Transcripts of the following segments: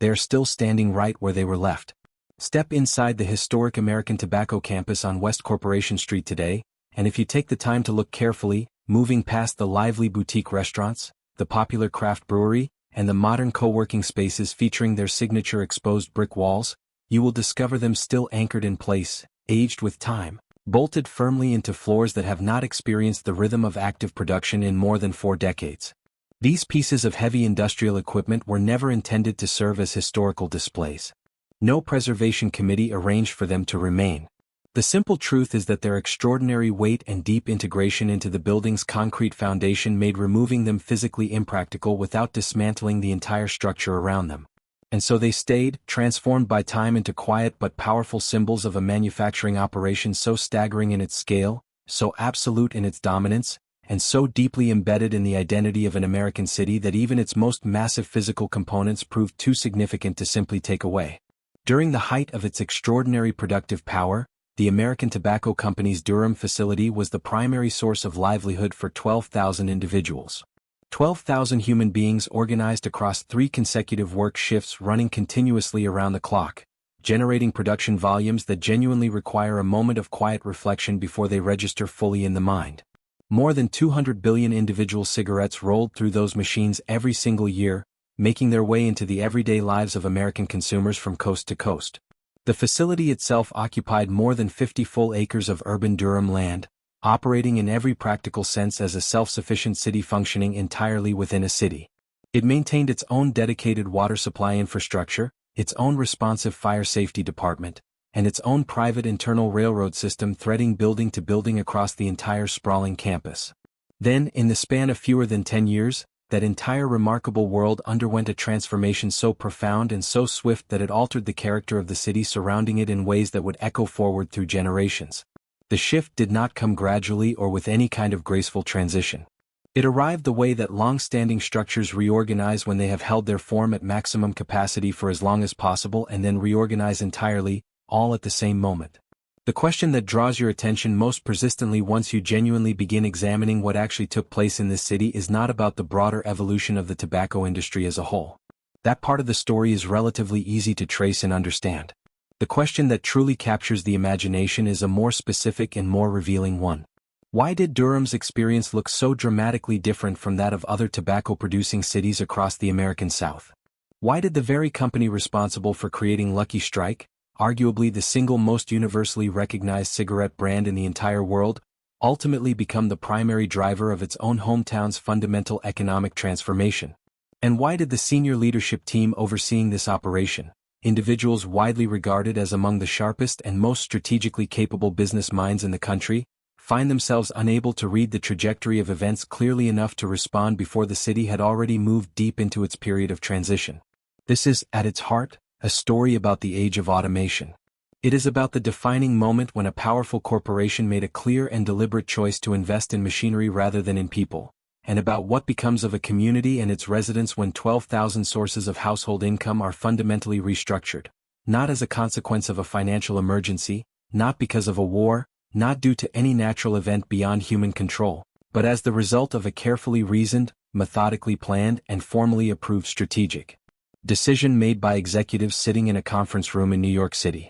they are still standing right where they were left. Step inside the historic American Tobacco campus on West Corporation Street today, and if you take the time to look carefully, moving past the lively boutique restaurants, the popular craft brewery, and the modern co-working spaces featuring their signature exposed brick walls, you will discover them still anchored in place, aged with time, bolted firmly into floors that have not experienced the rhythm of active production in more than 4 decades. These pieces of heavy industrial equipment were never intended to serve as historical displays. No preservation committee arranged for them to remain. The simple truth is that their extraordinary weight and deep integration into the building's concrete foundation made removing them physically impractical without dismantling the entire structure around them. And so they stayed, transformed by time into quiet but powerful symbols of a manufacturing operation so staggering in its scale, so absolute in its dominance, and so deeply embedded in the identity of an American city that even its most massive physical components proved too significant to simply take away. During the height of its extraordinary productive power, the American Tobacco Company's Durham facility was the primary source of livelihood for 12,000 individuals. 12,000 human beings organized across 3 consecutive work shifts running continuously around the clock, generating production volumes that genuinely require a moment of quiet reflection before they register fully in the mind. More than 200 billion individual cigarettes rolled through those machines every single year, making their way into the everyday lives of American consumers from coast to coast. The facility itself occupied more than 50 full acres of urban Durham land, operating in every practical sense as a self-sufficient city functioning entirely within a city. It maintained its own dedicated water supply infrastructure, its own responsive fire safety department, and its own private internal railroad system threading building to building across the entire sprawling campus. Then, in the span of fewer than 10 years, that entire remarkable world underwent a transformation so profound and so swift that it altered the character of the city surrounding it in ways that would echo forward through generations. The shift did not come gradually or with any kind of graceful transition. It arrived the way that long-standing structures reorganize when they have held their form at maximum capacity for as long as possible and then reorganize entirely, all at the same moment. The question that draws your attention most persistently once you genuinely begin examining what actually took place in this city is not about the broader evolution of the tobacco industry as a whole. That part of the story is relatively easy to trace and understand. The question that truly captures the imagination is a more specific and more revealing one. Why did Durham's experience look so dramatically different from that of other tobacco-producing cities across the American South? Why did the very company responsible for creating Lucky Strike, arguably the single most universally recognized cigarette brand in the entire world, ultimately become the primary driver of its own hometown's fundamental economic transformation? And why did the senior leadership team overseeing this operation, individuals widely regarded as among the sharpest and most strategically capable business minds in the country, find themselves unable to read the trajectory of events clearly enough to respond before the city had already moved deep into its period of transition? This is, at its heart, a story about the age of automation. It is about the defining moment when a powerful corporation made a clear and deliberate choice to invest in machinery rather than in people, and about what becomes of a community and its residents when 12,000 sources of household income are fundamentally restructured, not as a consequence of a financial emergency, not because of a war, not due to any natural event beyond human control, but as the result of a carefully reasoned, methodically planned, and formally approved strategic decision made by executives sitting in a conference room in New York City.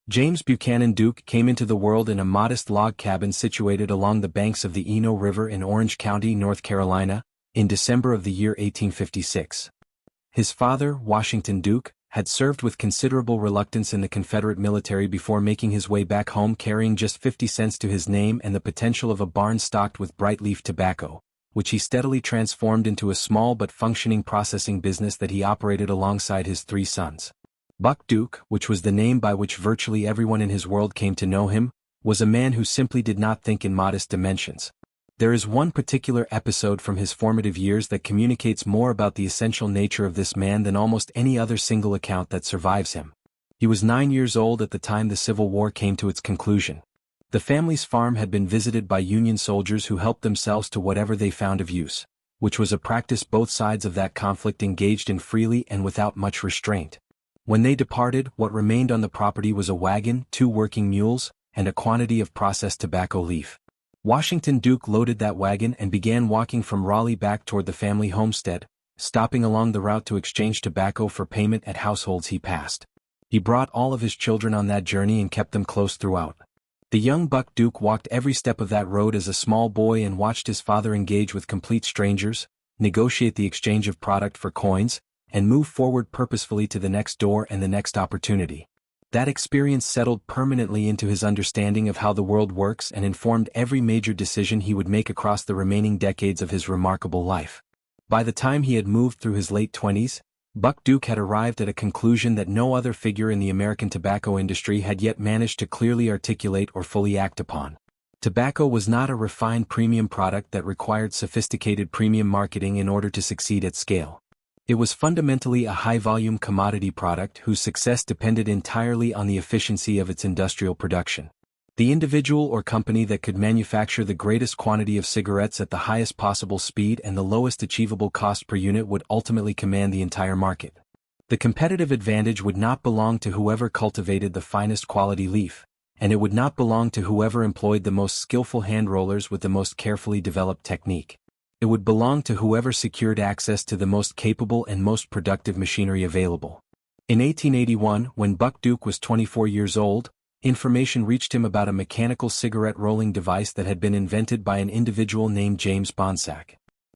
James Buchanan Duke came into the world in a modest log cabin situated along the banks of the Eno River in Orange County, North Carolina, in December of the year 1856. His father, Washington Duke, had served with considerable reluctance in the Confederate military before making his way back home carrying just 50 cents to his name and the potential of a barn stocked with bright leaf tobacco, which he steadily transformed into a small but functioning processing business that he operated alongside his 3 sons. Buck Duke, which was the name by which virtually everyone in his world came to know him, was a man who simply did not think in modest dimensions. There is one particular episode from his formative years that communicates more about the essential nature of this man than almost any other single account that survives him. He was 9 years old at the time the Civil War came to its conclusion. The family's farm had been visited by Union soldiers who helped themselves to whatever they found of use, which was a practice both sides of that conflict engaged in freely and without much restraint. When they departed, what remained on the property was a wagon, 2 working mules, and a quantity of processed tobacco leaf. Washington Duke loaded that wagon and began walking from Raleigh back toward the family homestead, stopping along the route to exchange tobacco for payment at households he passed. He brought all of his children on that journey and kept them close throughout. The young Buck Duke walked every step of that road as a small boy and watched his father engage with complete strangers, negotiate the exchange of product for coins, and move forward purposefully to the next door and the next opportunity. That experience settled permanently into his understanding of how the world works and informed every major decision he would make across the remaining decades of his remarkable life. By the time he had moved through his late 20s, Buck Duke had arrived at a conclusion that no other figure in the American tobacco industry had yet managed to clearly articulate or fully act upon. Tobacco was not a refined premium product that required sophisticated premium marketing in order to succeed at scale. It was fundamentally a high-volume commodity product whose success depended entirely on the efficiency of its industrial production. The individual or company that could manufacture the greatest quantity of cigarettes at the highest possible speed and the lowest achievable cost per unit would ultimately command the entire market. The competitive advantage would not belong to whoever cultivated the finest quality leaf, and it would not belong to whoever employed the most skillful hand rollers with the most carefully developed technique. It would belong to whoever secured access to the most capable and most productive machinery available. In 1881, when Buck Duke was 24 years old, information reached him about a mechanical cigarette rolling device that had been invented by an individual named James Buchanan.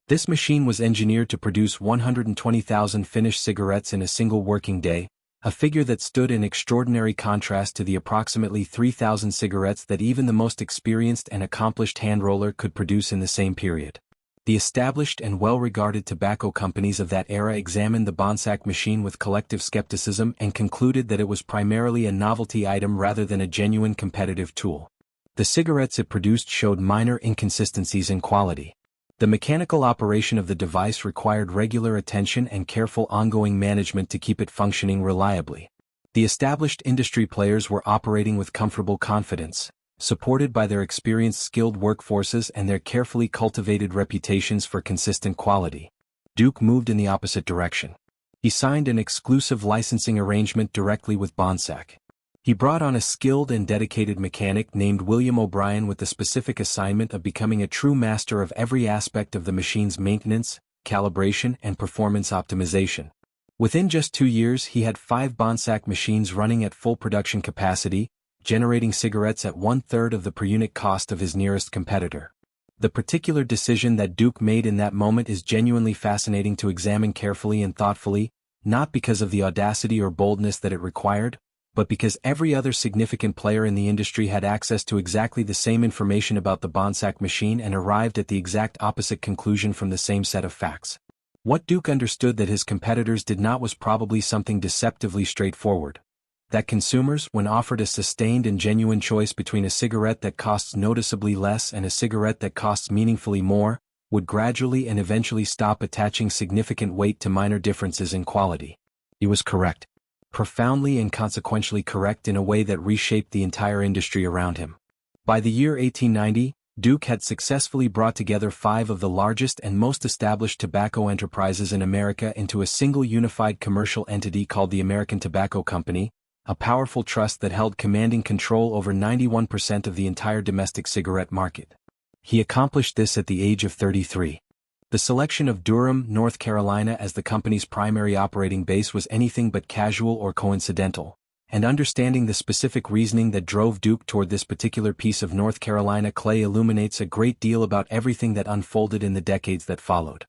This machine was engineered to produce 120,000 finished cigarettes in a single working day, a figure that stood in extraordinary contrast to the approximately 3,000 cigarettes that even the most experienced and accomplished hand roller could produce in the same period. The established and well-regarded tobacco companies of that era examined the Bonsack machine with collective skepticism and concluded that it was primarily a novelty item rather than a genuine competitive tool. The cigarettes it produced showed minor inconsistencies in quality. The mechanical operation of the device required regular attention and careful ongoing management to keep it functioning reliably. The established industry players were operating with comfortable confidence, supported by their experienced skilled workforces and their carefully cultivated reputations for consistent quality. Duke moved in the opposite direction. He signed an exclusive licensing arrangement directly with Bonsack. He brought on a skilled and dedicated mechanic named William O'Brien with the specific assignment of becoming a true master of every aspect of the machine's maintenance, calibration, and performance optimization. Within just 2 years he had 5 Bonsack machines running at full production capacity, generating cigarettes at 1/3 of the per-unit cost of his nearest competitor. The particular decision that Duke made in that moment is genuinely fascinating to examine carefully and thoughtfully, not because of the audacity or boldness that it required, but because every other significant player in the industry had access to exactly the same information about the Bonsack machine and arrived at the exact opposite conclusion from the same set of facts. What Duke understood that his competitors did not was probably something deceptively straightforward. That consumers, when offered a sustained and genuine choice between a cigarette that costs noticeably less and a cigarette that costs meaningfully more, would gradually and eventually stop attaching significant weight to minor differences in quality. He was correct. Profoundly and consequentially correct in a way that reshaped the entire industry around him. By the year 1890, Duke had successfully brought together 5 of the largest and most established tobacco enterprises in America into a single unified commercial entity called the American Tobacco Company, a powerful trust that held commanding control over 91% of the entire domestic cigarette market. He accomplished this at the age of 33. The selection of Durham, North Carolina as the company's primary operating base was anything but casual or coincidental, and understanding the specific reasoning that drove Duke toward this particular piece of North Carolina clay illuminates a great deal about everything that unfolded in the decades that followed.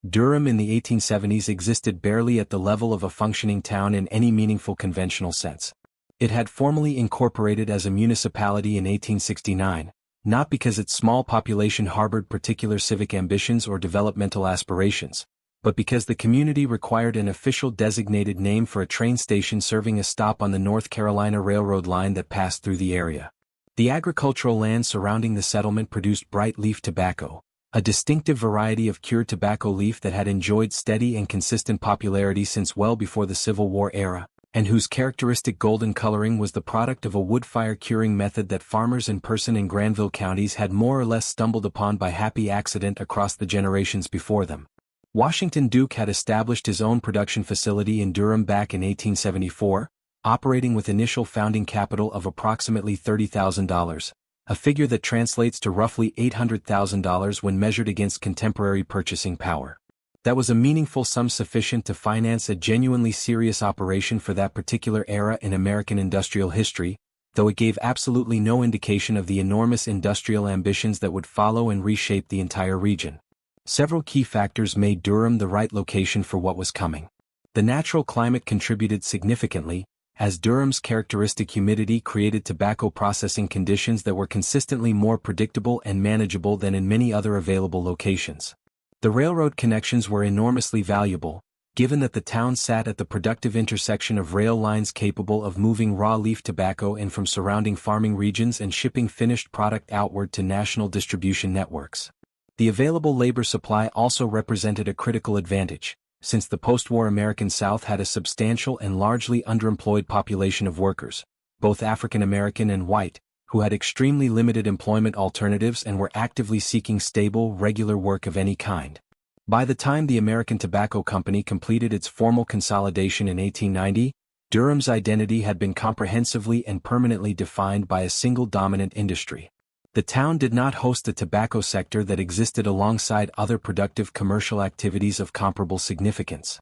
Durham in the 1870s existed barely at the level of a functioning town in any meaningful conventional sense. It had formally incorporated as a municipality in 1869, not because its small population harbored particular civic ambitions or developmental aspirations, but because the community required an official designated name for a train station serving a stop on the North Carolina Railroad line that passed through the area. The agricultural land surrounding the settlement produced bright leaf tobacco, a distinctive variety of cured tobacco leaf that had enjoyed steady and consistent popularity since well before the Civil War era, and whose characteristic golden coloring was the product of a wood fire curing method that farmers in Person and Granville counties had more or less stumbled upon by happy accident across the generations before them. Washington Duke had established his own production facility in Durham back in 1874, operating with initial founding capital of approximately $30,000. A figure that translates to roughly $800,000 when measured against contemporary purchasing power. That was a meaningful sum sufficient to finance a genuinely serious operation for that particular era in American industrial history, though it gave absolutely no indication of the enormous industrial ambitions that would follow and reshape the entire region. Several key factors made Durham the right location for what was coming. The natural climate contributed significantly, as Durham's characteristic humidity created tobacco processing conditions that were consistently more predictable and manageable than in many other available locations. The railroad connections were enormously valuable, given that the town sat at the productive intersection of rail lines capable of moving raw leaf tobacco in from surrounding farming regions and shipping finished product outward to national distribution networks. The available labor supply also represented a critical advantage, since the post-war American South had a substantial and largely underemployed population of workers, both African American and white, who had extremely limited employment alternatives and were actively seeking stable, regular work of any kind. By the time the American Tobacco Company completed its formal consolidation in 1890, Durham's identity had been comprehensively and permanently defined by a single dominant industry. The town did not host a tobacco sector that existed alongside other productive commercial activities of comparable significance.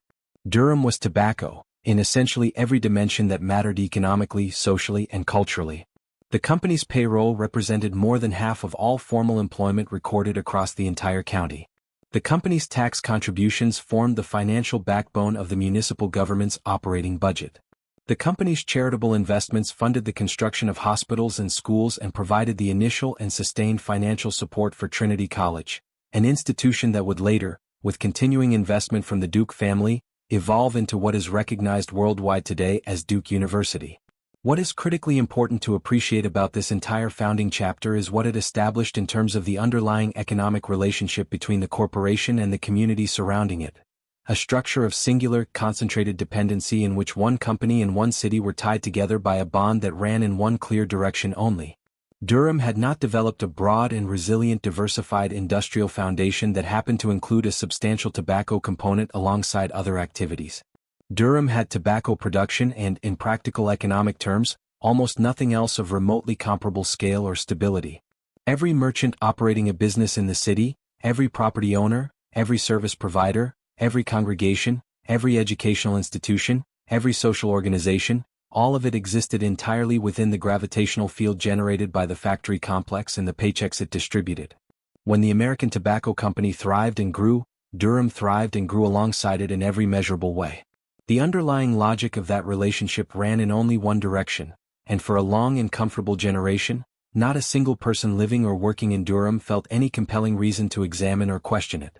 Durham was tobacco, in essentially every dimension that mattered economically, socially, and culturally. The company's payroll represented more than half of all formal employment recorded across the entire county. The company's tax contributions formed the financial backbone of the municipal government's operating budget. The company's charitable investments funded the construction of hospitals and schools and provided the initial and sustained financial support for Trinity College, an institution that would later, with continuing investment from the Duke family, evolve into what is recognized worldwide today as Duke University. What is critically important to appreciate about this entire founding chapter is what it established in terms of the underlying economic relationship between the corporation and the community surrounding it. A structure of singular, concentrated dependency in which one company and one city were tied together by a bond that ran in one clear direction only. Durham had not developed a broad and resilient diversified industrial foundation that happened to include a substantial tobacco component alongside other activities. Durham had tobacco production and, in practical economic terms, almost nothing else of remotely comparable scale or stability. Every merchant operating a business in the city, every property owner, every service provider, every congregation, every educational institution, every social organization, all of it existed entirely within the gravitational field generated by the factory complex and the paychecks it distributed. When the American Tobacco Company thrived and grew, Durham thrived and grew alongside it in every measurable way. The underlying logic of that relationship ran in only one direction, and for a long and comfortable generation, not a single person living or working in Durham felt any compelling reason to examine or question it.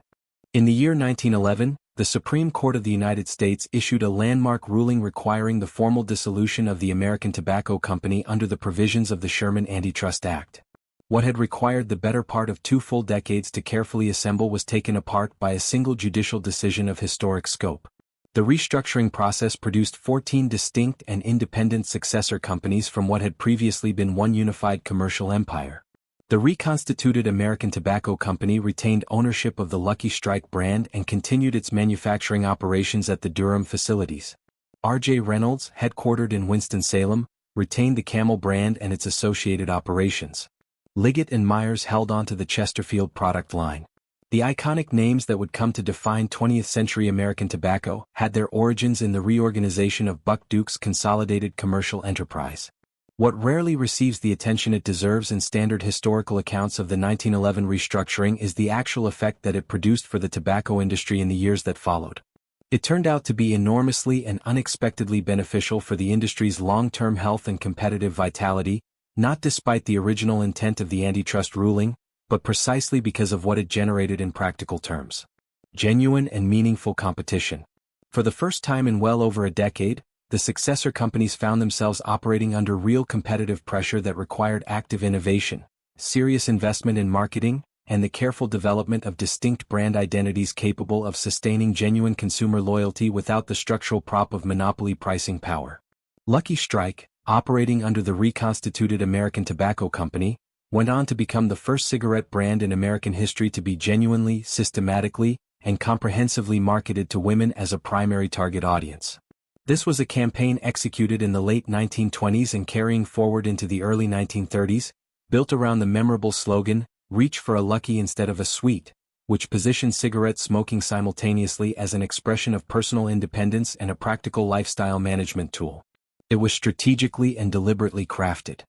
In the year 1911, the Supreme Court of the United States issued a landmark ruling requiring the formal dissolution of the American Tobacco Company under the provisions of the Sherman Antitrust Act. What had required the better part of 2 full decades to carefully assemble was taken apart by a single judicial decision of historic scope. The restructuring process produced 14 distinct and independent successor companies from what had previously been one unified commercial empire. The reconstituted American Tobacco Company retained ownership of the Lucky Strike brand and continued its manufacturing operations at the Durham facilities. R.J. Reynolds, headquartered in Winston-Salem, retained the Camel brand and its associated operations. Liggett and Myers held onto the Chesterfield product line. The iconic names that would come to define 20th-century American tobacco had their origins in the reorganization of Buck Duke's consolidated commercial enterprise. What rarely receives the attention it deserves in standard historical accounts of the 1911 restructuring is the actual effect that it produced for the tobacco industry in the years that followed. It turned out to be enormously and unexpectedly beneficial for the industry's long-term health and competitive vitality, not despite the original intent of the antitrust ruling, but precisely because of what it generated in practical terms. Genuine and meaningful competition. For the first time in well over a decade, the successor companies found themselves operating under real competitive pressure that required active innovation, serious investment in marketing, and the careful development of distinct brand identities capable of sustaining genuine consumer loyalty without the structural prop of monopoly pricing power. Lucky Strike, operating under the reconstituted American Tobacco Company, went on to become the first cigarette brand in American history to be genuinely, systematically, and comprehensively marketed to women as a primary target audience. This was a campaign executed in the late 1920s and carrying forward into the early 1930s, built around the memorable slogan, "Reach for a Lucky instead of a Sweet," which positioned cigarette smoking simultaneously as an expression of personal independence and a practical lifestyle management tool. It was strategically and deliberately crafted.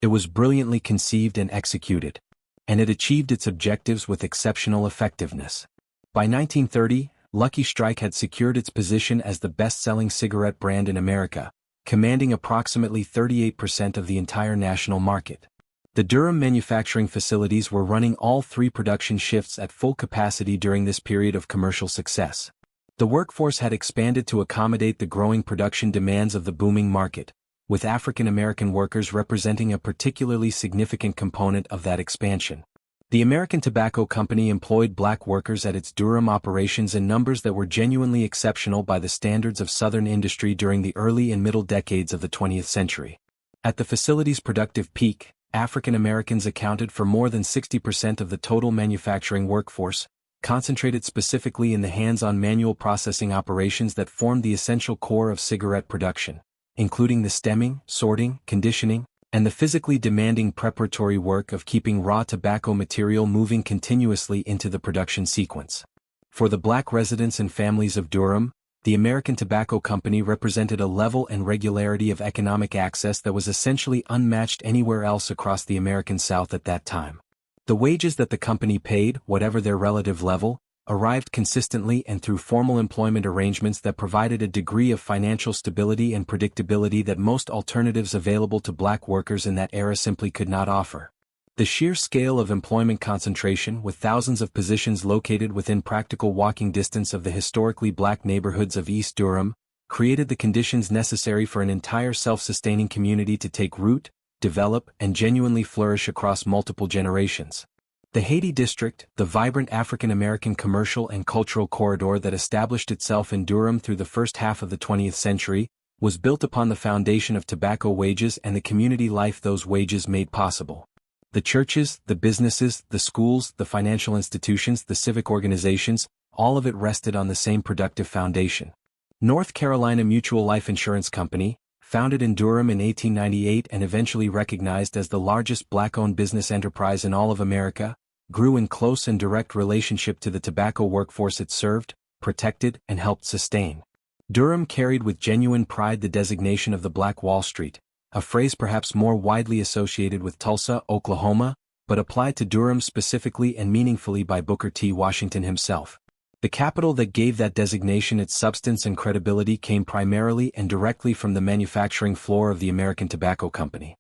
It was brilliantly conceived and executed, and it achieved its objectives with exceptional effectiveness. By 1930, Lucky Strike had secured its position as the best-selling cigarette brand in America, commanding approximately 38% of the entire national market. The Durham manufacturing facilities were running all 3 production shifts at full capacity during this period of commercial success. The workforce had expanded to accommodate the growing production demands of the booming market, with African American workers representing a particularly significant component of that expansion. The American Tobacco Company employed black workers at its Durham operations in numbers that were genuinely exceptional by the standards of Southern industry during the early and middle decades of the 20th century. At the facility's productive peak, African Americans accounted for more than 60% of the total manufacturing workforce, concentrated specifically in the hands-on manual processing operations that formed the essential core of cigarette production, including the stemming, sorting, conditioning, and the physically demanding preparatory work of keeping raw tobacco material moving continuously into the production sequence. For the black residents and families of Durham, the American Tobacco Company represented a level and regularity of economic access that was essentially unmatched anywhere else across the American South at that time. The wages that the company paid, whatever their relative level, arrived consistently and through formal employment arrangements that provided a degree of financial stability and predictability that most alternatives available to black workers in that era simply could not offer. The sheer scale of employment concentration, with thousands of positions located within practical walking distance of the historically black neighborhoods of East Durham, created the conditions necessary for an entire self-sustaining community to take root, develop, and genuinely flourish across multiple generations. The Haiti District, the vibrant African-American commercial and cultural corridor that established itself in Durham through the first half of the 20th century, was built upon the foundation of tobacco wages and the community life those wages made possible. The churches, the businesses, the schools, the financial institutions, the civic organizations, all of it rested on the same productive foundation. North Carolina Mutual Life Insurance Company, founded in Durham in 1898 and eventually recognized as the largest black-owned business enterprise in all of America, grew in close and direct relationship to the tobacco workforce it served, protected, and helped sustain. Durham carried with genuine pride the designation of the Black Wall Street, a phrase perhaps more widely associated with Tulsa, Oklahoma, but applied to Durham specifically and meaningfully by Booker T. Washington himself. The capital that gave that designation its substance and credibility came primarily and directly from the manufacturing floor of the American Tobacco Company.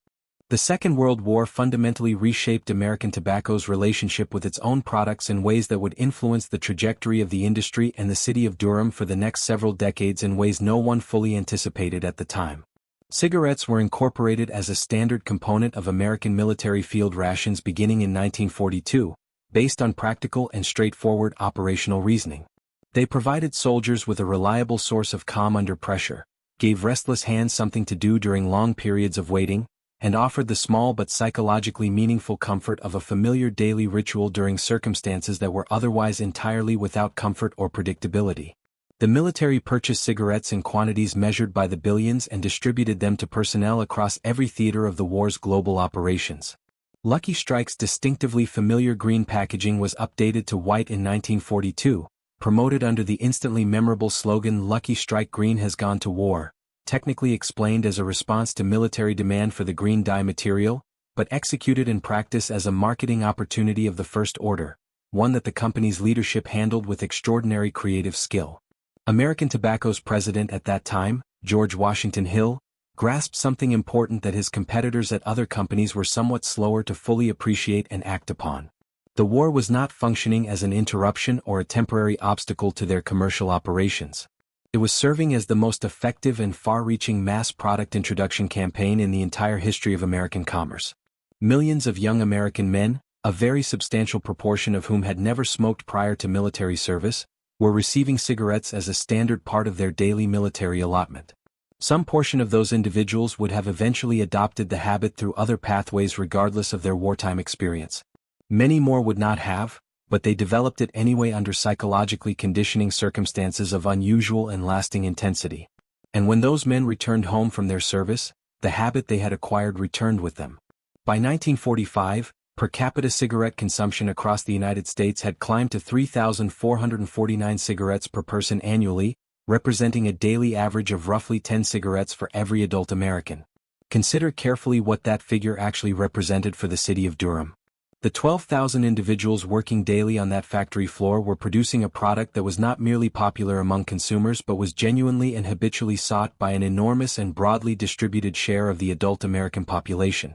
The Second World War fundamentally reshaped American tobacco's relationship with its own products in ways that would influence the trajectory of the industry and the city of Durham for the next several decades in ways no one fully anticipated at the time. Cigarettes were incorporated as a standard component of American military field rations beginning in 1942, based on practical and straightforward operational reasoning. They provided soldiers with a reliable source of calm under pressure, gave restless hands something to do during long periods of waiting, and offered the small but psychologically meaningful comfort of a familiar daily ritual during circumstances that were otherwise entirely without comfort or predictability. The military purchased cigarettes in quantities measured by the billions and distributed them to personnel across every theater of the war's global operations. Lucky Strike's distinctively familiar green packaging was updated to white in 1942, promoted under the instantly memorable slogan "Lucky Strike Green has gone to war," technically explained as a response to military demand for the green dye material, but executed in practice as a marketing opportunity of the first order, one that the company's leadership handled with extraordinary creative skill. American Tobacco's president at that time, George Washington Hill, grasped something important that his competitors at other companies were somewhat slower to fully appreciate and act upon. The war was not functioning as an interruption or a temporary obstacle to their commercial operations. It was serving as the most effective and far-reaching mass product introduction campaign in the entire history of American commerce. Millions of young American men, a very substantial proportion of whom had never smoked prior to military service, were receiving cigarettes as a standard part of their daily military allotment. Some portion of those individuals would have eventually adopted the habit through other pathways regardless of their wartime experience. Many more would not have, but they developed it anyway under psychologically conditioning circumstances of unusual and lasting intensity. And when those men returned home from their service, the habit they had acquired returned with them. By 1945, Per capita cigarette consumption across the United States had climbed to 3,449 cigarettes per person annually, representing a daily average of roughly 10 cigarettes for every adult American. Consider carefully what that figure actually represented for the city of Durham. The 12,000 individuals working daily on that factory floor were producing a product that was not merely popular among consumers but was genuinely and habitually sought by an enormous and broadly distributed share of the adult American population.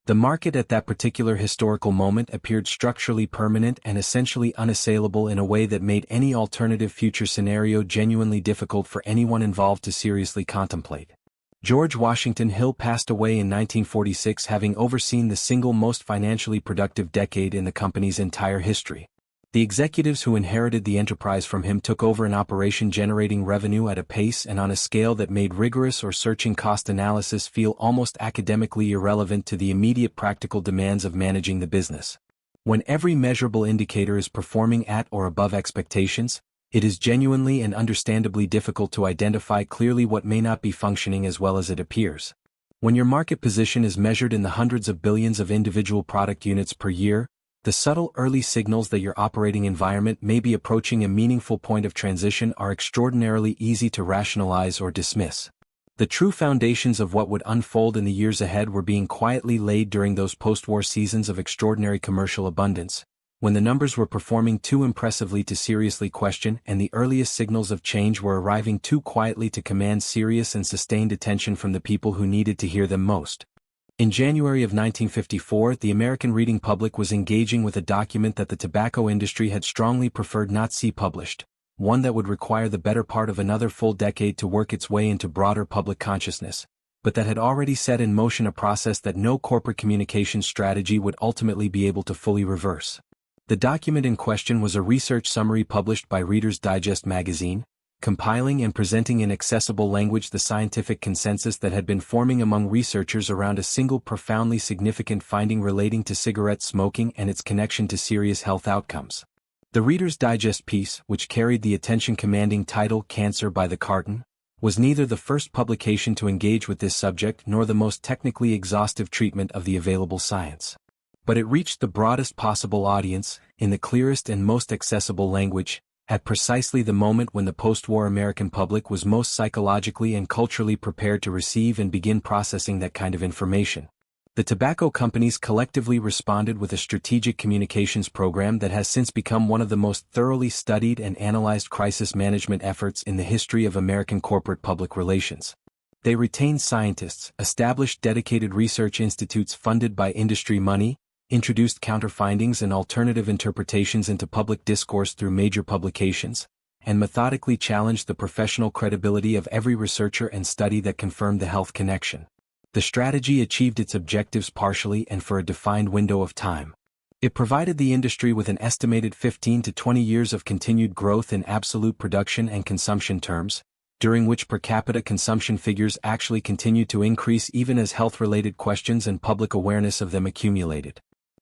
The market at that particular historical moment appeared structurally permanent and essentially unassailable in a way that made any alternative future scenario genuinely difficult for anyone involved to seriously contemplate. George Washington Hill passed away in 1946, having overseen the single most financially productive decade in the company's entire history. The executives who inherited the enterprise from him took over an operation generating revenue at a pace and on a scale that made rigorous or searching cost analysis feel almost academically irrelevant to the immediate practical demands of managing the business. When every measurable indicator is performing at or above expectations, it is genuinely and understandably difficult to identify clearly what may not be functioning as well as it appears. When your market position is measured in the hundreds of billions of individual product units per year, the subtle early signals that your operating environment may be approaching a meaningful point of transition are extraordinarily easy to rationalize or dismiss. The true foundations of what would unfold in the years ahead were being quietly laid during those post-war seasons of extraordinary commercial abundance, when the numbers were performing too impressively to seriously question and the earliest signals of change were arriving too quietly to command serious and sustained attention from the people who needed to hear them most. In January of 1954, the American reading public was engaging with a document that the tobacco industry had strongly preferred not see published, one that would require the better part of another full decade to work its way into broader public consciousness, but that had already set in motion a process that no corporate communications strategy would ultimately be able to fully reverse. The document in question was a research summary published by Reader's Digest magazine, compiling and presenting in accessible language the scientific consensus that had been forming among researchers around a single profoundly significant finding relating to cigarette smoking and its connection to serious health outcomes. The Reader's Digest piece, which carried the attention-commanding title "Cancer by the Carton," was neither the first publication to engage with this subject nor the most technically exhaustive treatment of the available science. But it reached the broadest possible audience, in the clearest and most accessible language, at precisely the moment when the post-war American public was most psychologically and culturally prepared to receive and begin processing that kind of information. The tobacco companies collectively responded with a strategic communications program that has since become one of the most thoroughly studied and analyzed crisis management efforts in the history of American corporate public relations. They retained scientists, established dedicated research institutes funded by industry money, introduced counterfindings and alternative interpretations into public discourse through major publications, and methodically challenged the professional credibility of every researcher and study that confirmed the health connection. The strategy achieved its objectives partially and for a defined window of time. It provided the industry with an estimated 15 to 20 years of continued growth in absolute production and consumption terms, during which per capita consumption figures actually continued to increase even as health-related questions and public awareness of them accumulated.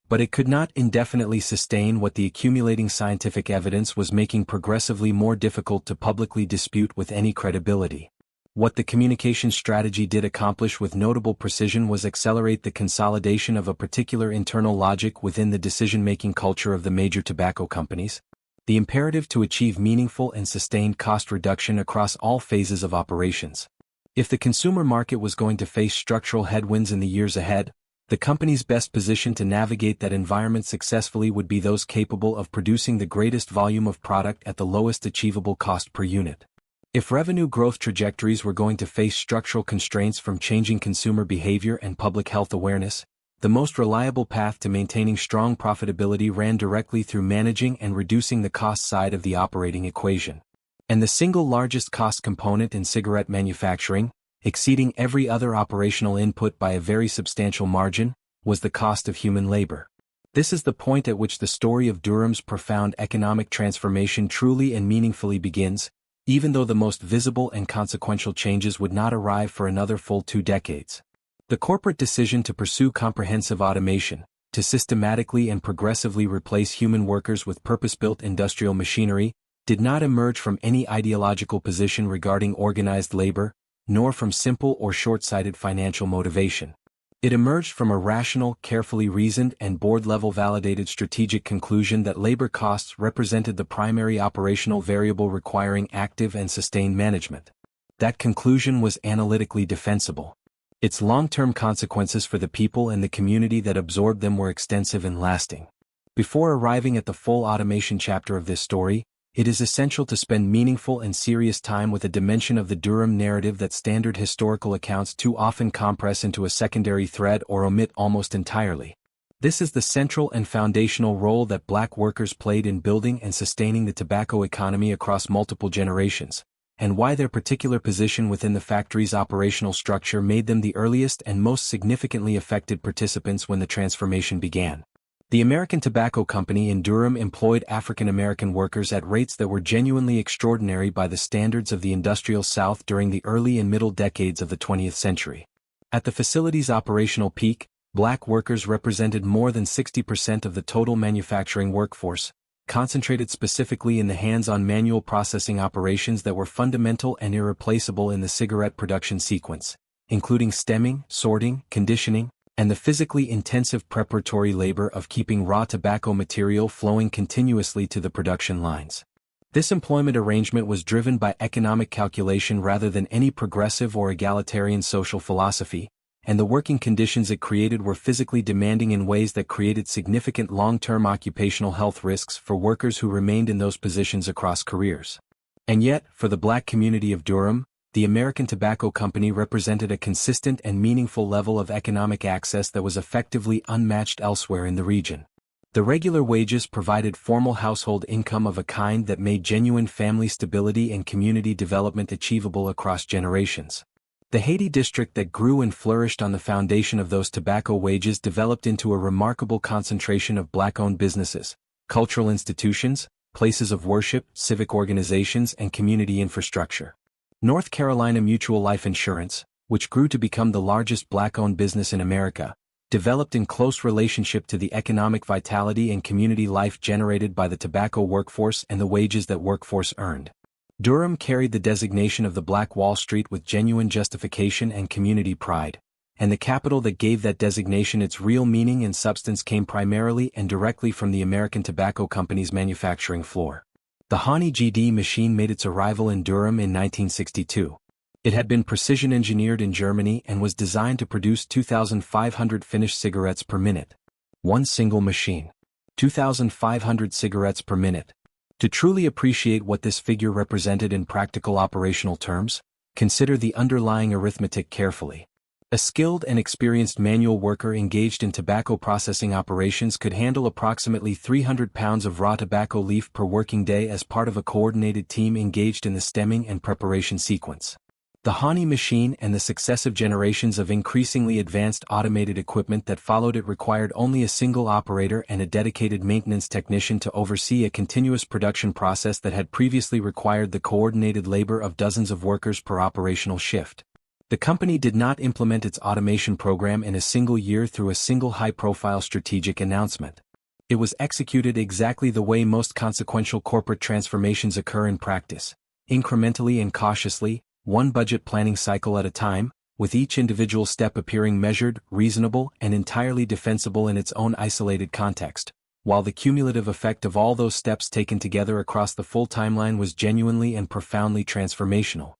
But it could not indefinitely sustain what the accumulating scientific evidence was making progressively more difficult to publicly dispute with any credibility. What the communication strategy did accomplish with notable precision was accelerate the consolidation of a particular internal logic within the decision-making culture of the major tobacco companies, the imperative to achieve meaningful and sustained cost reduction across all phases of operations. If the consumer market was going to face structural headwinds in the years ahead, the companies best positioned to navigate that environment successfully would be those capable of producing the greatest volume of product at the lowest achievable cost per unit. If revenue growth trajectories were going to face structural constraints from changing consumer behavior and public health awareness, the most reliable path to maintaining strong profitability ran directly through managing and reducing the cost side of the operating equation. And the single largest cost component in cigarette manufacturing, exceeding every other operational input by a very substantial margin, was the cost of human labor. This is the point at which the story of Durham's profound economic transformation truly and meaningfully begins, even though the most visible and consequential changes would not arrive for another full 2 decades. The corporate decision to pursue comprehensive automation, to systematically and progressively replace human workers with purpose-built industrial machinery, did not emerge from any ideological position regarding organized labor, nor from simple or short-sighted financial motivation. It emerged from a rational, carefully reasoned, and board-level validated strategic conclusion that labor costs represented the primary operational variable requiring active and sustained management. That conclusion was analytically defensible. Its long-term consequences for the people and the community that absorbed them were extensive and lasting. Before arriving at the full automation chapter of this story, it is essential to spend meaningful and serious time with a dimension of the Durham narrative that standard historical accounts too often compress into a secondary thread or omit almost entirely. This is the central and foundational role that black workers played in building and sustaining the tobacco economy across multiple generations, and why their particular position within the factory's operational structure made them the earliest and most significantly affected participants when the transformation began. The American Tobacco Company in Durham employed African American workers at rates that were genuinely extraordinary by the standards of the industrial South during the early and middle decades of the 20th century. At the facility's operational peak, black workers represented more than 60% of the total manufacturing workforce, concentrated specifically in the hands-on manual processing operations that were fundamental and irreplaceable in the cigarette production sequence, including stemming, sorting, conditioning, and the physically intensive preparatory labor of keeping raw tobacco material flowing continuously to the production lines. This employment arrangement was driven by economic calculation rather than any progressive or egalitarian social philosophy, and the working conditions it created were physically demanding in ways that created significant long-term occupational health risks for workers who remained in those positions across careers. And yet, for the black community of Durham, the American Tobacco Company represented a consistent and meaningful level of economic access that was effectively unmatched elsewhere in the region. The regular wages provided formal household income of a kind that made genuine family stability and community development achievable across generations. The Haiti district that grew and flourished on the foundation of those tobacco wages developed into a remarkable concentration of black-owned businesses, cultural institutions, places of worship, civic organizations, and community infrastructure. North Carolina Mutual Life Insurance, which grew to become the largest black-owned business in America, developed in close relationship to the economic vitality and community life generated by the tobacco workforce and the wages that workforce earned. Durham carried the designation of the Black Wall Street with genuine justification and community pride, and the capital that gave that designation its real meaning and substance came primarily and directly from the American Tobacco Company's manufacturing floor. The Hani GD machine made its arrival in Durham in 1962. It had been precision-engineered in Germany and was designed to produce 2,500 finished cigarettes per minute. One single machine. 2,500 cigarettes per minute. To truly appreciate what this figure represented in practical operational terms, consider the underlying arithmetic carefully. A skilled and experienced manual worker engaged in tobacco processing operations could handle approximately 300 pounds of raw tobacco leaf per working day as part of a coordinated team engaged in the stemming and preparation sequence. The Hani machine and the successive generations of increasingly advanced automated equipment that followed it required only a single operator and a dedicated maintenance technician to oversee a continuous production process that had previously required the coordinated labor of dozens of workers per operational shift. The company did not implement its automation program in a single year through a single high-profile strategic announcement. It was executed exactly the way most consequential corporate transformations occur in practice, incrementally and cautiously, one budget planning cycle at a time, with each individual step appearing measured, reasonable, and entirely defensible in its own isolated context, while the cumulative effect of all those steps taken together across the full timeline was genuinely and profoundly transformational.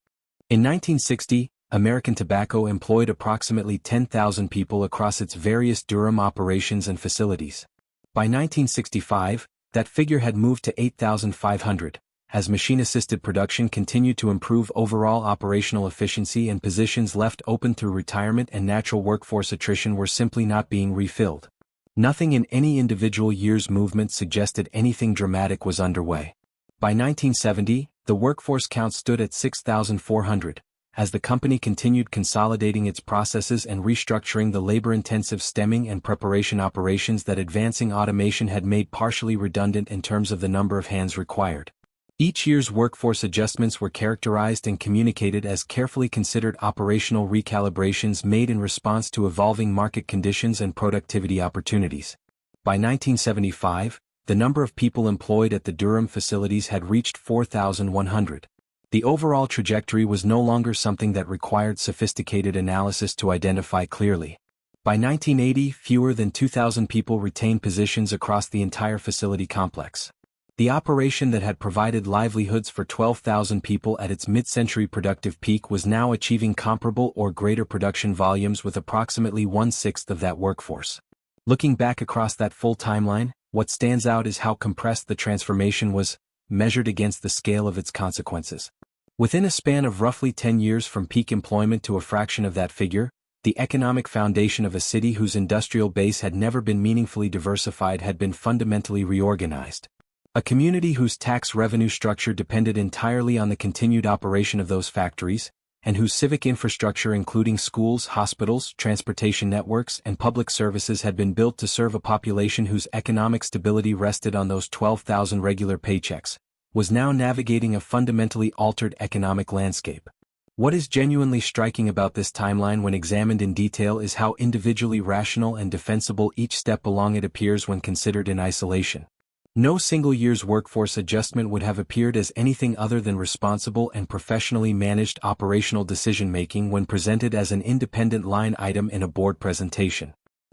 In 1960, American Tobacco employed approximately 10,000 people across its various Durham operations and facilities. By 1965, that figure had moved to 8,500, as machine-assisted production continued to improve overall operational efficiency and positions left open through retirement and natural workforce attrition were simply not being refilled. Nothing in any individual year's movement suggested anything dramatic was underway. By 1970, the workforce count stood at 6,400. As the company continued consolidating its processes and restructuring the labor-intensive stemming and preparation operations that advancing automation had made partially redundant in terms of the number of hands required. Each year's workforce adjustments were characterized and communicated as carefully considered operational recalibrations made in response to evolving market conditions and productivity opportunities. By 1975, the number of people employed at the Durham facilities had reached 4,100. The overall trajectory was no longer something that required sophisticated analysis to identify clearly. By 1980, fewer than 2,000 people retained positions across the entire facility complex. The operation that had provided livelihoods for 12,000 people at its mid-century productive peak was now achieving comparable or greater production volumes with approximately one-sixth of that workforce. Looking back across that full timeline, what stands out is how compressed the transformation was, measured against the scale of its consequences. Within a span of roughly 10 years from peak employment to a fraction of that figure, the economic foundation of a city whose industrial base had never been meaningfully diversified had been fundamentally reorganized. A community whose tax revenue structure depended entirely on the continued operation of those factories, and whose civic infrastructure including schools, hospitals, transportation networks, and public services had been built to serve a population whose economic stability rested on those 12,000 regular paychecks, was now navigating a fundamentally altered economic landscape. What is genuinely striking about this timeline when examined in detail is how individually rational and defensible each step along it appears when considered in isolation. No single year's workforce adjustment would have appeared as anything other than responsible and professionally managed operational decision-making when presented as an independent line item in a board presentation.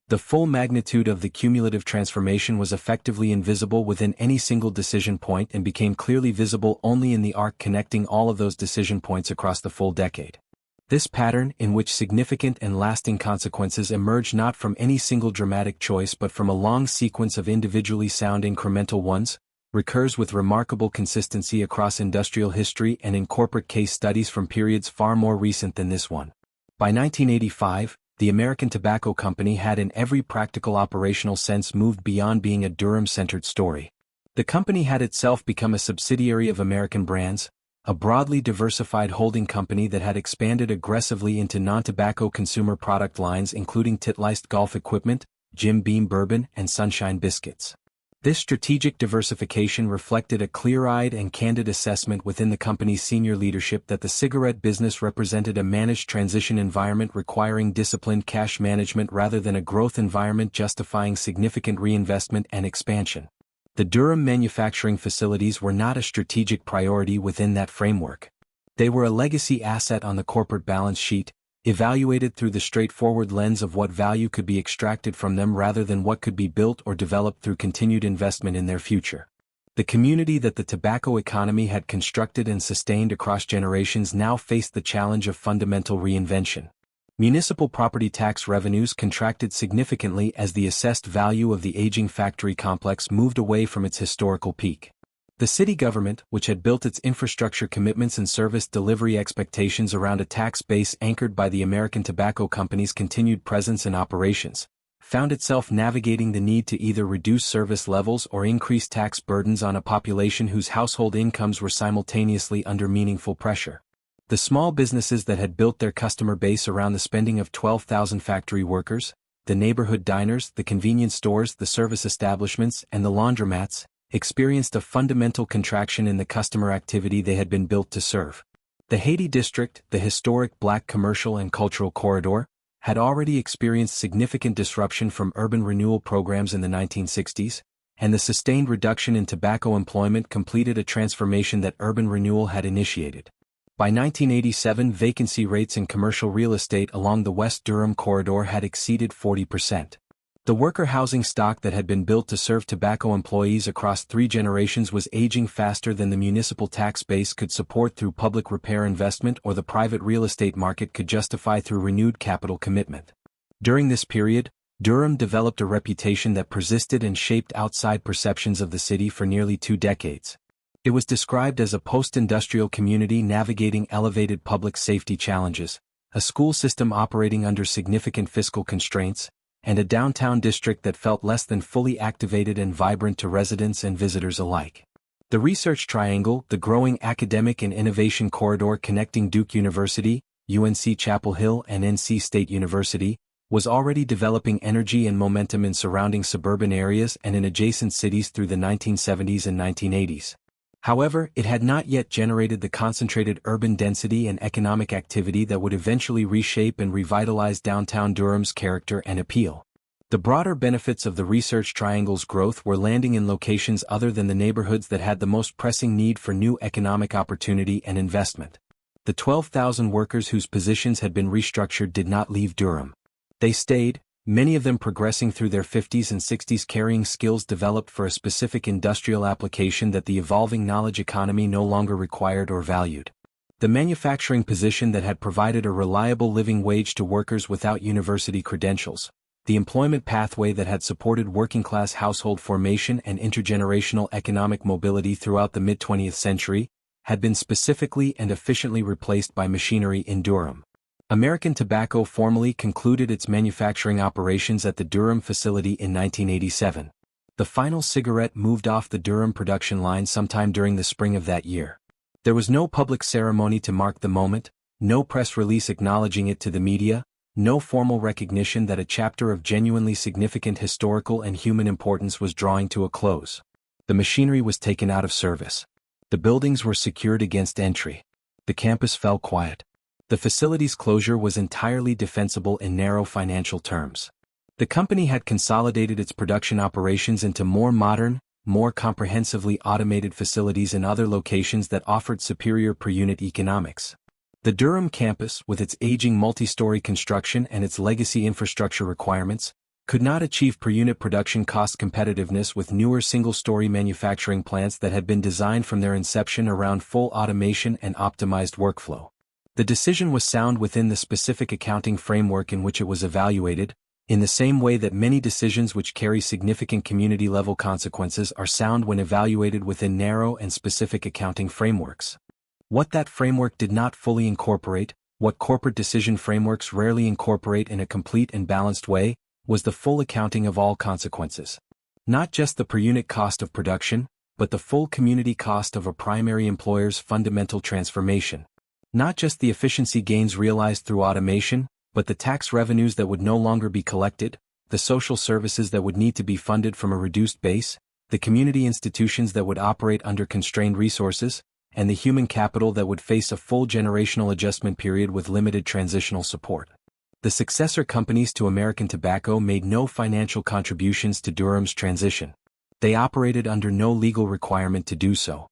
The full magnitude of the cumulative transformation was effectively invisible within any single decision point and became clearly visible only in the arc connecting all of those decision points across the full decade. This pattern, in which significant and lasting consequences emerge not from any single dramatic choice but from a long sequence of individually sound incremental ones, recurs with remarkable consistency across industrial history and in corporate case studies from periods far more recent than this one. By 1985, the American Tobacco Company had in every practical operational sense moved beyond being a Durham-centered story. The company had itself become a subsidiary of American Brands, a broadly diversified holding company that had expanded aggressively into non-tobacco consumer product lines including Titleist golf equipment, Jim Beam bourbon, and Sunshine biscuits. This strategic diversification reflected a clear-eyed and candid assessment within the company's senior leadership that the cigarette business represented a managed transition environment requiring disciplined cash management rather than a growth environment justifying significant reinvestment and expansion. The Durham manufacturing facilities were not a strategic priority within that framework. They were a legacy asset on the corporate balance sheet, evaluated through the straightforward lens of what value could be extracted from them rather than what could be built or developed through continued investment in their future. The community that the tobacco economy had constructed and sustained across generations now faced the challenge of fundamental reinvention. Municipal property tax revenues contracted significantly as the assessed value of the aging factory complex moved away from its historical peak. The city government, which had built its infrastructure commitments and service delivery expectations around a tax base anchored by the American Tobacco Company's continued presence and operations, found itself navigating the need to either reduce service levels or increase tax burdens on a population whose household incomes were simultaneously under meaningful pressure. The small businesses that had built their customer base around the spending of 12,000 factory workers, the neighborhood diners, the convenience stores, the service establishments, and the laundromats, experienced a fundamental contraction in the customer activity they had been built to serve. The Haiti district, the historic black commercial and cultural corridor, had already experienced significant disruption from urban renewal programs in the 1960s, and the sustained reduction in tobacco employment completed a transformation that urban renewal had initiated. By 1987, vacancy rates in commercial real estate along the West Durham corridor had exceeded 40%. The worker housing stock that had been built to serve tobacco employees across 3 generations was aging faster than the municipal tax base could support through public repair investment or the private real estate market could justify through renewed capital commitment. During this period, Durham developed a reputation that persisted and shaped outside perceptions of the city for nearly 2 decades. It was described as a post-industrial community navigating elevated public safety challenges, a school system operating under significant fiscal constraints, and a downtown district that felt less than fully activated and vibrant to residents and visitors alike. The Research Triangle, the growing academic and innovation corridor connecting Duke University, UNC Chapel Hill, and NC State University, was already developing energy and momentum in surrounding suburban areas and in adjacent cities through the 1970s and 1980s. However, it had not yet generated the concentrated urban density and economic activity that would eventually reshape and revitalize downtown Durham's character and appeal. The broader benefits of the Research Triangle's growth were landing in locations other than the neighborhoods that had the most pressing need for new economic opportunity and investment. The 12,000 workers whose positions had been restructured did not leave Durham. They stayed, many of them progressing through their 50s and 60s carrying skills developed for a specific industrial application that the evolving knowledge economy no longer required or valued. The manufacturing position that had provided a reliable living wage to workers without university credentials, the employment pathway that had supported working-class household formation and intergenerational economic mobility throughout the mid-20th century, had been specifically and efficiently replaced by machinery in Durham. American Tobacco formally concluded its manufacturing operations at the Durham facility in 1987. The final cigarette moved off the Durham production line sometime during the spring of that year. There was no public ceremony to mark the moment, no press release acknowledging it to the media, no formal recognition that a chapter of genuinely significant historical and human importance was drawing to a close. The machinery was taken out of service. The buildings were secured against entry. The campus fell quiet. The facility's closure was entirely defensible in narrow financial terms. The company had consolidated its production operations into more modern, more comprehensively automated facilities in other locations that offered superior per-unit economics. The Durham campus, with its aging multi-story construction and its legacy infrastructure requirements, could not achieve per-unit production cost competitiveness with newer single-story manufacturing plants that had been designed from their inception around full automation and optimized workflow. The decision was sound within the specific accounting framework in which it was evaluated, in the same way that many decisions which carry significant community-level consequences are sound when evaluated within narrow and specific accounting frameworks. What that framework did not fully incorporate, what corporate decision frameworks rarely incorporate in a complete and balanced way, was the full accounting of all consequences. Not just the per-unit cost of production, but the full community cost of a primary employer's fundamental transformation. Not just the efficiency gains realized through automation, but the tax revenues that would no longer be collected, the social services that would need to be funded from a reduced base, the community institutions that would operate under constrained resources, and the human capital that would face a full generational adjustment period with limited transitional support. The successor companies to American Tobacco made no financial contributions to Durham's transition. They operated under no legal requirement to do so.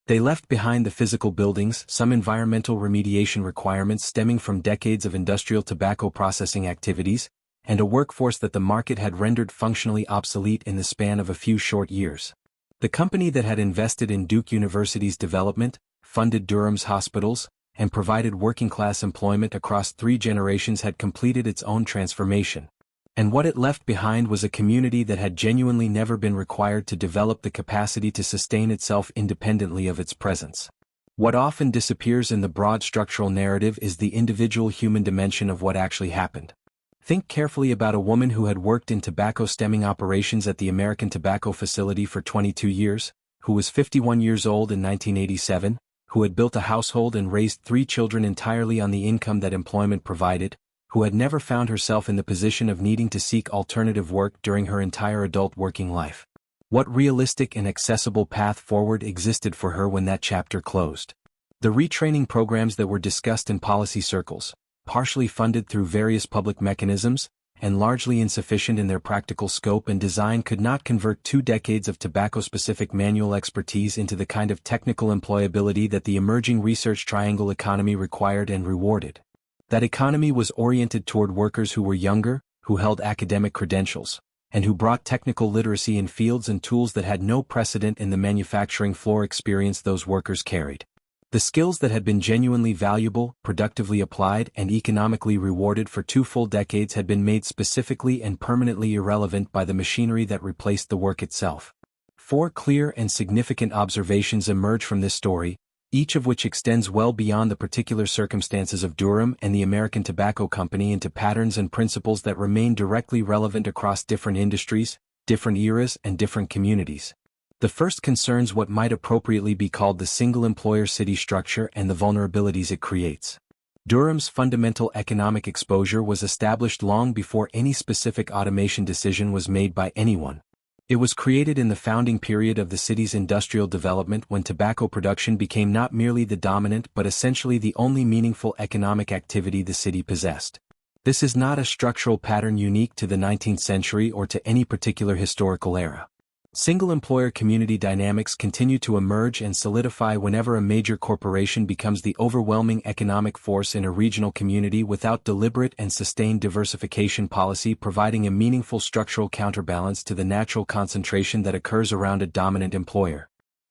They left behind the physical buildings, some environmental remediation requirements stemming from decades of industrial tobacco processing activities, and a workforce that the market had rendered functionally obsolete in the span of a few short years. The company that had invested in Duke University's development, funded Durham's hospitals, and provided working-class employment across 3 generations had completed its own transformation. And what it left behind was a community that had genuinely never been required to develop the capacity to sustain itself independently of its presence. What often disappears in the broad structural narrative is the individual human dimension of what actually happened. Think carefully about a woman who had worked in tobacco stemming operations at the American Tobacco facility for 22 years, who was 51 years old in 1987, who had built a household and raised 3 children entirely on the income that employment provided, who had never found herself in the position of needing to seek alternative work during her entire adult working life. What realistic and accessible path forward existed for her when that chapter closed? The retraining programs that were discussed in policy circles, partially funded through various public mechanisms, and largely insufficient in their practical scope and design, could not convert 2 decades of tobacco-specific manual expertise into the kind of technical employability that the emerging research triangle economy required and rewarded. That economy was oriented toward workers who were younger, who held academic credentials, and who brought technical literacy in fields and tools that had no precedent in the manufacturing floor experience those workers carried. The skills that had been genuinely valuable, productively applied, and economically rewarded for 2 full decades had been made specifically and permanently irrelevant by the machinery that replaced the work itself. 4 clear and significant observations emerge from this story, each of which extends well beyond the particular circumstances of Durham and the American Tobacco Company into patterns and principles that remain directly relevant across different industries, different eras, and different communities. The first concerns what might appropriately be called the single-employer city structure and the vulnerabilities it creates. Durham's fundamental economic exposure was established long before any specific automation decision was made by anyone. It was created in the founding period of the city's industrial development when tobacco production became not merely the dominant but essentially the only meaningful economic activity the city possessed. This is not a structural pattern unique to the 19th century or to any particular historical era. Single-employer community dynamics continue to emerge and solidify whenever a major corporation becomes the overwhelming economic force in a regional community without deliberate and sustained diversification policy providing a meaningful structural counterbalance to the natural concentration that occurs around a dominant employer.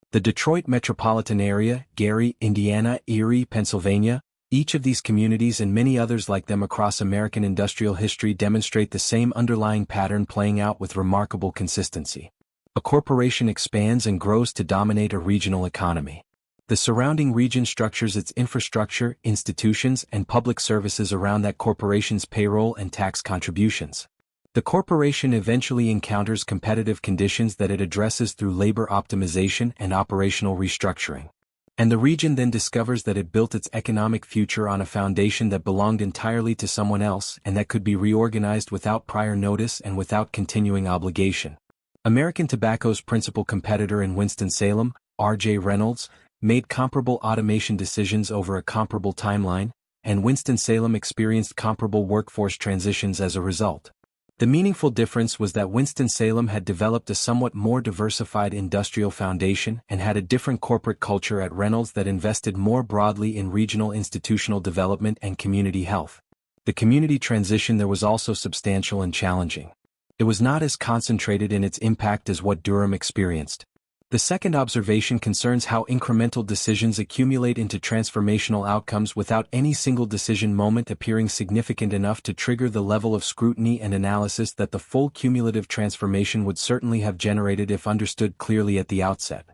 The Detroit metropolitan area, Gary, Indiana, Erie, Pennsylvania, each of these communities and many others like them across American industrial history demonstrate the same underlying pattern playing out with remarkable consistency. A corporation expands and grows to dominate a regional economy. The surrounding region structures its infrastructure, institutions, and public services around that corporation's payroll and tax contributions. The corporation eventually encounters competitive conditions that it addresses through labor optimization and operational restructuring. And the region then discovers that it built its economic future on a foundation that belonged entirely to someone else and that could be reorganized without prior notice and without continuing obligation. American Tobacco's principal competitor in Winston-Salem, R.J. Reynolds, made comparable automation decisions over a comparable timeline, and Winston-Salem experienced comparable workforce transitions as a result. The meaningful difference was that Winston-Salem had developed a somewhat more diversified industrial foundation and had a different corporate culture at Reynolds that invested more broadly in regional institutional development and community health. The community transition there was also substantial and challenging. It was not as concentrated in its impact as what Durham experienced. The second observation concerns how incremental decisions accumulate into transformational outcomes without any single decision moment appearing significant enough to trigger the level of scrutiny and analysis that the full cumulative transformation would certainly have generated if understood clearly at the outset.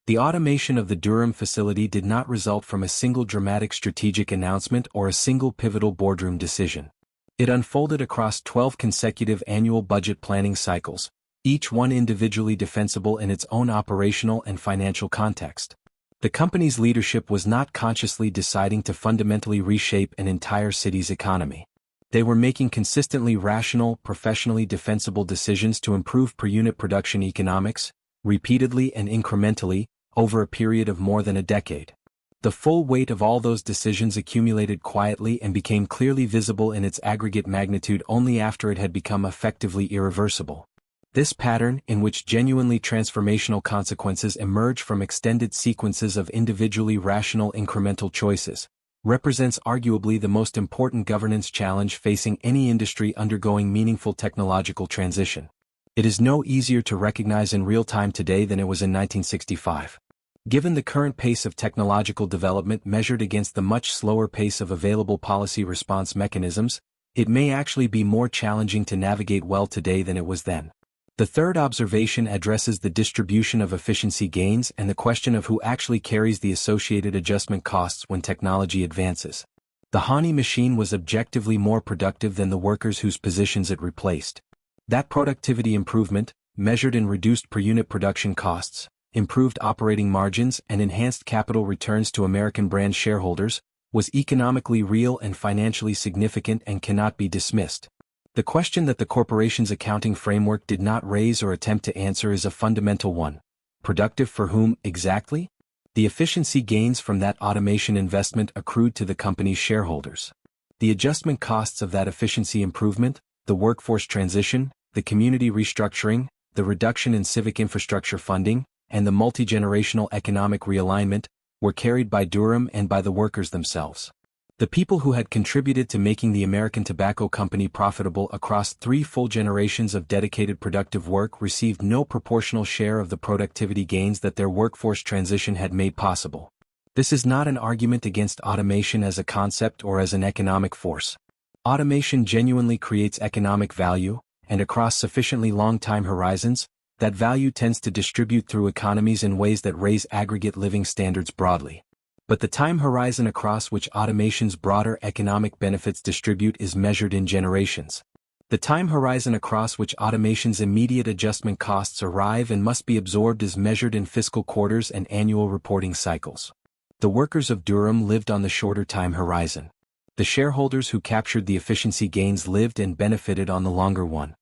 The automation of the Durham facility did not result from a single dramatic strategic announcement or a single pivotal boardroom decision. It unfolded across 12 consecutive annual budget planning cycles, each one individually defensible in its own operational and financial context. The company's leadership was not consciously deciding to fundamentally reshape an entire city's economy. They were making consistently rational, professionally defensible decisions to improve per-unit production economics, repeatedly and incrementally, over a period of more than a decade. The full weight of all those decisions accumulated quietly and became clearly visible in its aggregate magnitude only after it had become effectively irreversible. This pattern, in which genuinely transformational consequences emerge from extended sequences of individually rational incremental choices, represents arguably the most important governance challenge facing any industry undergoing meaningful technological transition. It is no easier to recognize in real time today than it was in 1965. Given the current pace of technological development measured against the much slower pace of available policy response mechanisms, it may actually be more challenging to navigate well today than it was then. The third observation addresses the distribution of efficiency gains and the question of who actually carries the associated adjustment costs when technology advances. The Hani machine was objectively more productive than the workers whose positions it replaced. That productivity improvement, measured in reduced per-unit production costs, improved operating margins and enhanced capital returns to American brand shareholders, was economically real and financially significant and cannot be dismissed. The question that the corporation's accounting framework did not raise or attempt to answer is a fundamental one. Productive for whom, exactly? The efficiency gains from that automation investment accrued to the company's shareholders. The adjustment costs of that efficiency improvement, the workforce transition, the community restructuring, the reduction in civic infrastructure funding, and the multi-generational economic realignment, were carried by Durham and by the workers themselves. The people who had contributed to making the American Tobacco Company profitable across 3 full generations of dedicated productive work received no proportional share of the productivity gains that their workforce transition had made possible. This is not an argument against automation as a concept or as an economic force. Automation genuinely creates economic value, and across sufficiently long time horizons, that value tends to distribute through economies in ways that raise aggregate living standards broadly. But the time horizon across which automation's broader economic benefits distribute is measured in generations. The time horizon across which automation's immediate adjustment costs arrive and must be absorbed is measured in fiscal quarters and annual reporting cycles. The workers of Durham lived on the shorter time horizon. The shareholders who captured the efficiency gains lived and benefited on the longer one.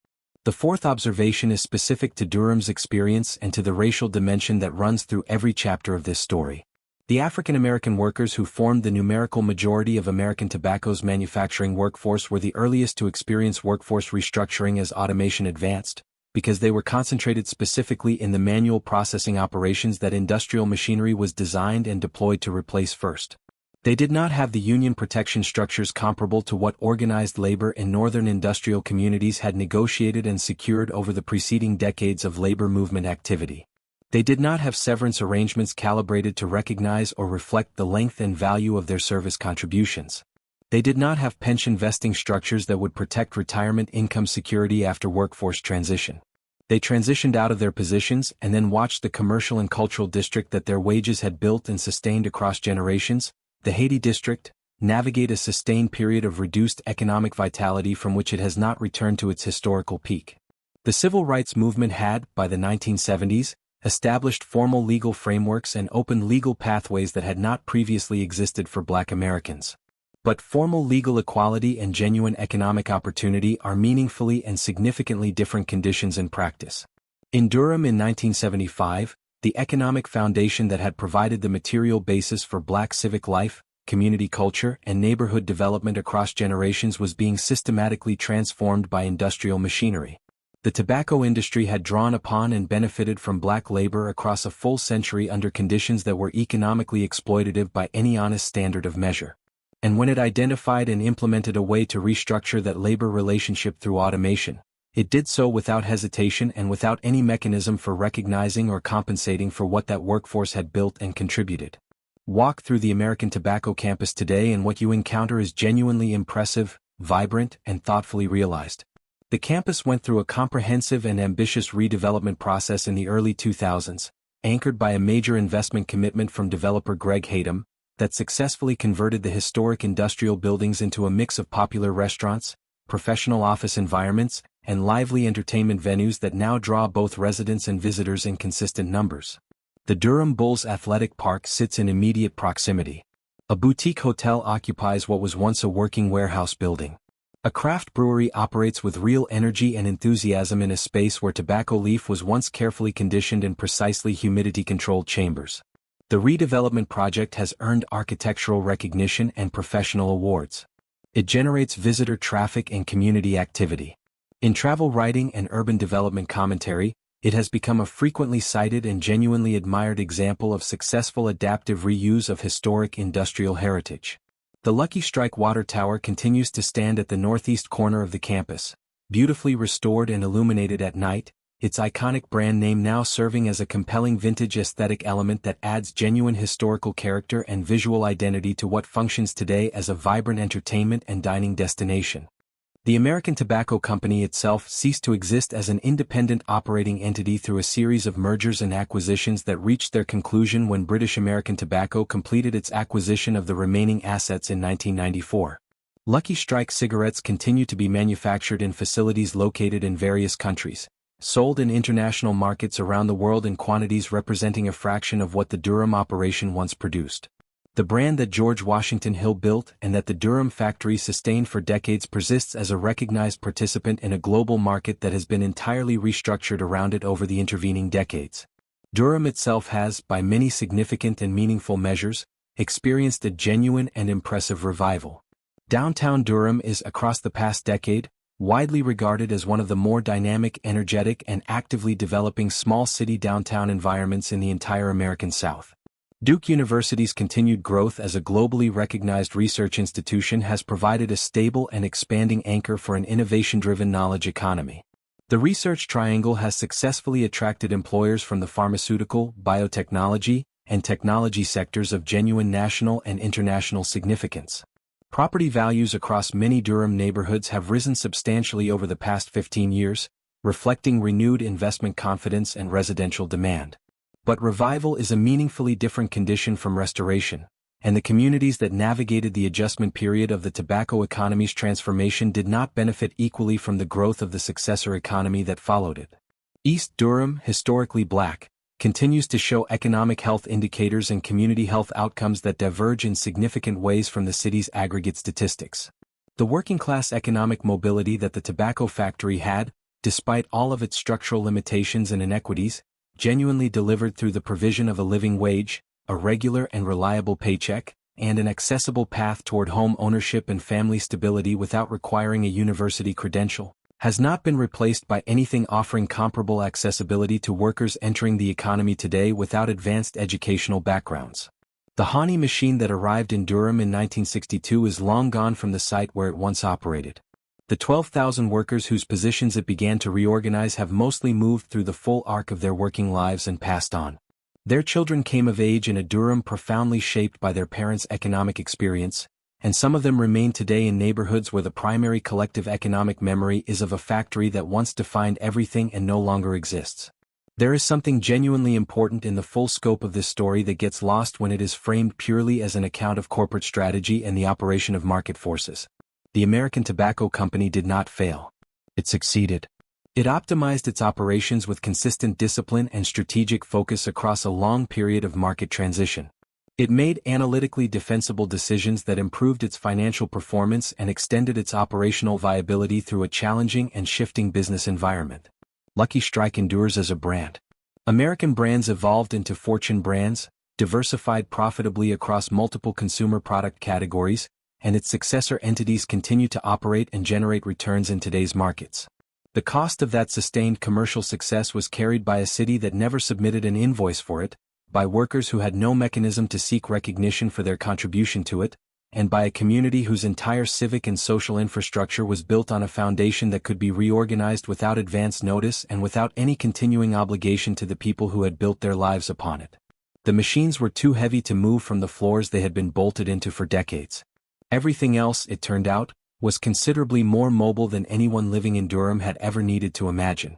The fourth observation is specific to Durham's experience and to the racial dimension that runs through every chapter of this story. The African American workers who formed the numerical majority of American Tobacco's manufacturing workforce were the earliest to experience workforce restructuring as automation advanced, because they were concentrated specifically in the manual processing operations that industrial machinery was designed and deployed to replace first. They did not have the union protection structures comparable to what organized labor in northern industrial communities had negotiated and secured over the preceding decades of labor movement activity. They did not have severance arrangements calibrated to recognize or reflect the length and value of their service contributions. They did not have pension vesting structures that would protect retirement income security after workforce transition. They transitioned out of their positions and then watched the commercial and cultural district that their wages had built and sustained across generations, the Haiti district, navigate a sustained period of reduced economic vitality from which it has not returned to its historical peak. The civil rights movement had, by the 1970s, established formal legal frameworks and opened legal pathways that had not previously existed for Black Americans. But formal legal equality and genuine economic opportunity are meaningfully and significantly different conditions in practice. In Durham in 1975, the economic foundation that had provided the material basis for Black civic life, community culture, and neighborhood development across generations was being systematically transformed by industrial machinery. The tobacco industry had drawn upon and benefited from Black labor across a full century under conditions that were economically exploitative by any honest standard of measure. And when it identified and implemented a way to restructure that labor relationship through automation, it did so without hesitation and without any mechanism for recognizing or compensating for what that workforce had built and contributed. Walk through the American Tobacco campus today and what you encounter is genuinely impressive, vibrant, and thoughtfully realized. The campus went through a comprehensive and ambitious redevelopment process in the early 2000s, anchored by a major investment commitment from developer Greg Hatem, that successfully converted the historic industrial buildings into a mix of popular restaurants, professional office environments, and lively entertainment venues that now draw both residents and visitors in consistent numbers. The Durham Bulls Athletic Park sits in immediate proximity. A boutique hotel occupies what was once a working warehouse building. A craft brewery operates with real energy and enthusiasm in a space where tobacco leaf was once carefully conditioned in precisely humidity-controlled chambers. The redevelopment project has earned architectural recognition and professional awards. It generates visitor traffic and community activity. In travel writing and urban development commentary, it has become a frequently cited and genuinely admired example of successful adaptive reuse of historic industrial heritage. The Lucky Strike water tower continues to stand at the northeast corner of the campus, beautifully restored and illuminated at night, its iconic brand name now serving as a compelling vintage aesthetic element that adds genuine historical character and visual identity to what functions today as a vibrant entertainment and dining destination. The American Tobacco Company itself ceased to exist as an independent operating entity through a series of mergers and acquisitions that reached their conclusion when British American Tobacco completed its acquisition of the remaining assets in 1994. Lucky Strike cigarettes continue to be manufactured in facilities located in various countries, sold in international markets around the world in quantities representing a fraction of what the Durham operation once produced. The brand that George Washington Hill built and that the Durham factory sustained for decades persists as a recognized participant in a global market that has been entirely restructured around it over the intervening decades. Durham itself has, by many significant and meaningful measures, experienced a genuine and impressive revival. Downtown Durham is, across the past decade, widely regarded as one of the more dynamic, energetic, and actively developing small city downtown environments in the entire American South. Duke University's continued growth as a globally recognized research institution has provided a stable and expanding anchor for an innovation-driven knowledge economy. The Research Triangle has successfully attracted employers from the pharmaceutical, biotechnology, and technology sectors of genuine national and international significance. Property values across many Durham neighborhoods have risen substantially over the past 15 years, reflecting renewed investment confidence and residential demand. But revival is a meaningfully different condition from restoration, and the communities that navigated the adjustment period of the tobacco economy's transformation did not benefit equally from the growth of the successor economy that followed it. East Durham, historically Black, continues to show economic health indicators and community health outcomes that diverge in significant ways from the city's aggregate statistics. The working-class economic mobility that the tobacco factory had, despite all of its structural limitations and inequities, genuinely delivered through the provision of a living wage, a regular and reliable paycheck, and an accessible path toward home ownership and family stability without requiring a university credential, has not been replaced by anything offering comparable accessibility to workers entering the economy today without advanced educational backgrounds. The Hani machine that arrived in Durham in 1962 is long gone from the site where it once operated. The 12,000 workers whose positions it began to reorganize have mostly moved through the full arc of their working lives and passed on. Their children came of age in a Durham profoundly shaped by their parents' economic experience, and some of them remain today in neighborhoods where the primary collective economic memory is of a factory that once defined everything and no longer exists. There is something genuinely important in the full scope of this story that gets lost when it is framed purely as an account of corporate strategy and the operation of market forces. The American Tobacco Company did not fail. It succeeded. It optimized its operations with consistent discipline and strategic focus across a long period of market transition. It made analytically defensible decisions that improved its financial performance and extended its operational viability through a challenging and shifting business environment. Lucky Strike endures as a brand. American brands evolved into fortune brands, diversified profitably across multiple consumer product categories, and its successor entities continue to operate and generate returns in today's markets. The cost of that sustained commercial success was carried by a city that never submitted an invoice for it, by workers who had no mechanism to seek recognition for their contribution to it, and by a community whose entire civic and social infrastructure was built on a foundation that could be reorganized without advance notice and without any continuing obligation to the people who had built their lives upon it. The machines were too heavy to move from the floors they had been bolted into for decades. Everything else, it turned out, was considerably more mobile than anyone living in Durham had ever needed to imagine.